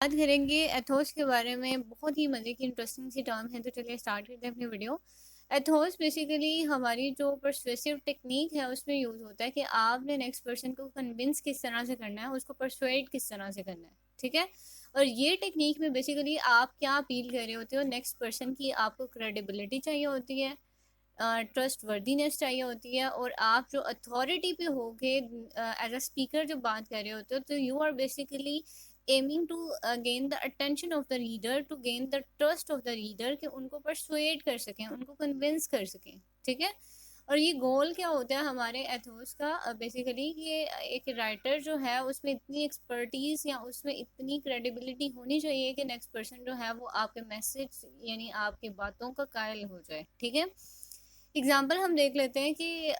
बात करेंगे एथोस के बारे में। बहुत ही मज़े की इंटरेस्टिंग सी टर्म है, तो चलिए स्टार्ट करते हैं अपनी वीडियो। एथोस बेसिकली हमारी जो परसुएसिव टेक्निक है उसमें यूज़ होता है कि आपने नेक्स्ट पर्सन को कन्विंस किस तरह से करना है, उसको परसुएड किस तरह से करना है, ठीक है। और ये टेक्निक में बेसिकली आप क्या अपील कर रहे होते हो नेक्स्ट पर्सन की, आपको क्रेडिबिलिटी चाहिए होती है, ट्रस्ट वर्दीनेस चाहिए होती है, और आप जो अथॉरिटी पे होके एज अ स्पीकर जो बात कर रहे होते हो, तो you are basically aiming to gain the attention of the reader, to gain the trust of the reader, कि उनको परसुएड कर सकें, उनको कन्विंस कर सकें, ठीक है। और ये गोल क्या होता है हमारे एथोस का, बेसिकली ये एक राइटर जो है उसमें इतनी एक्सपर्टीज या उसमें इतनी क्रेडिबिलिटी होनी चाहिए कि नेक्स्ट पर्सन जो है वो आपके मैसेज यानी आपकी बातों का कायल हो जाए, ठीक है। एग्जाम्पल हम देख लेते हैं कि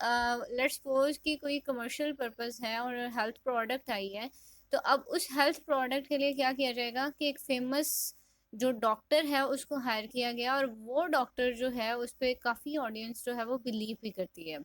लेट्स सपोज कि कोई कमर्शियल पर्पस है और हेल्थ प्रोडक्ट आई है। तो अब उस हेल्थ प्रोडक्ट के लिए क्या किया जाएगा कि एक फेमस जो डॉक्टर है उसको हायर किया गया, और वो डॉक्टर जो है उस पर काफ़ी ऑडियंस जो है वो बिलीव भी करती है,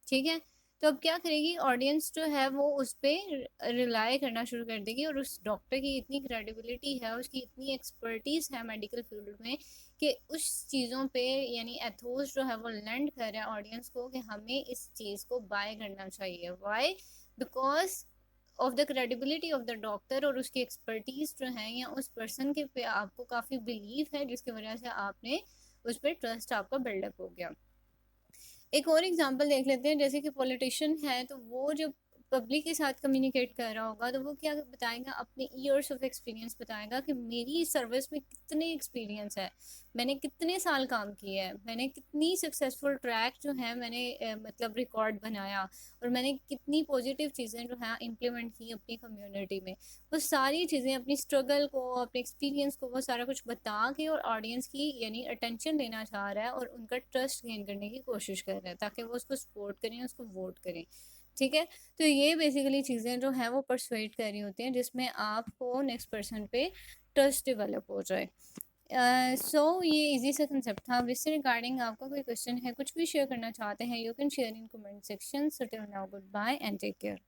ठीक है। तो अब क्या करेगी ऑडियंस जो है वो उस पर रिलाई करना शुरू कर देगी, और उस डॉक्टर की इतनी क्रेडिबिलिटी है, उसकी इतनी एक्सपर्टीज है मेडिकल फील्ड में, कि उस चीज़ों पे यानी एथोस जो है वो लैंड कर रहा है ऑडियंस को कि हमें इस चीज़ को बाय करना चाहिए। Why? Because of the credibility of the doctor, और उसकी एक्सपर्टीज जो है या उस पर्सन के पे आपको काफ़ी बिलीव है, जिसकी वजह से आपने उस पर ट्रस्ट आपका बिल्डअप हो गया। एक और एग्जांपल देख लेते हैं, जैसे कि पॉलिटिशियन है तो वो जब पब्लिक के साथ कम्युनिकेट कर रहा होगा तो वो क्या बताएगा, अपने ईयर्स ऑफ एक्सपीरियंस बताएगा कि मेरी सर्विस में कितने एक्सपीरियंस है, मैंने कितने साल काम किया है, मैंने कितनी सक्सेसफुल ट्रैक जो है मैंने मतलब रिकॉर्ड बनाया, और मैंने कितनी पॉजिटिव चीज़ें जो है इम्प्लीमेंट की अपनी कम्युनिटी में। वो सारी चीज़ें अपनी स्ट्रगल को, अपने एक्सपीरियंस को, वो सारा कुछ बता के और ऑडियंस की यानी अटेंशन लेना चाह रहा है और उनका ट्रस्ट गेन करने की कोशिश कर रहा है, ताकि वो उसको सपोर्ट करें, उसको वोट करें, ठीक है। तो ये बेसिकली चीज़ें जो है वो परसुएट कर रही होती हैं, जिसमें आपको नेक्स्ट पर्सन पे ट्रस्ट डेवलप हो जाए। ये इजी सा कंसेप्ट था। अब इससे रिगार्डिंग आपका कोई क्वेश्चन है, कुछ भी शेयर करना चाहते हैं, you can share in comment section. So till now good bye and take care.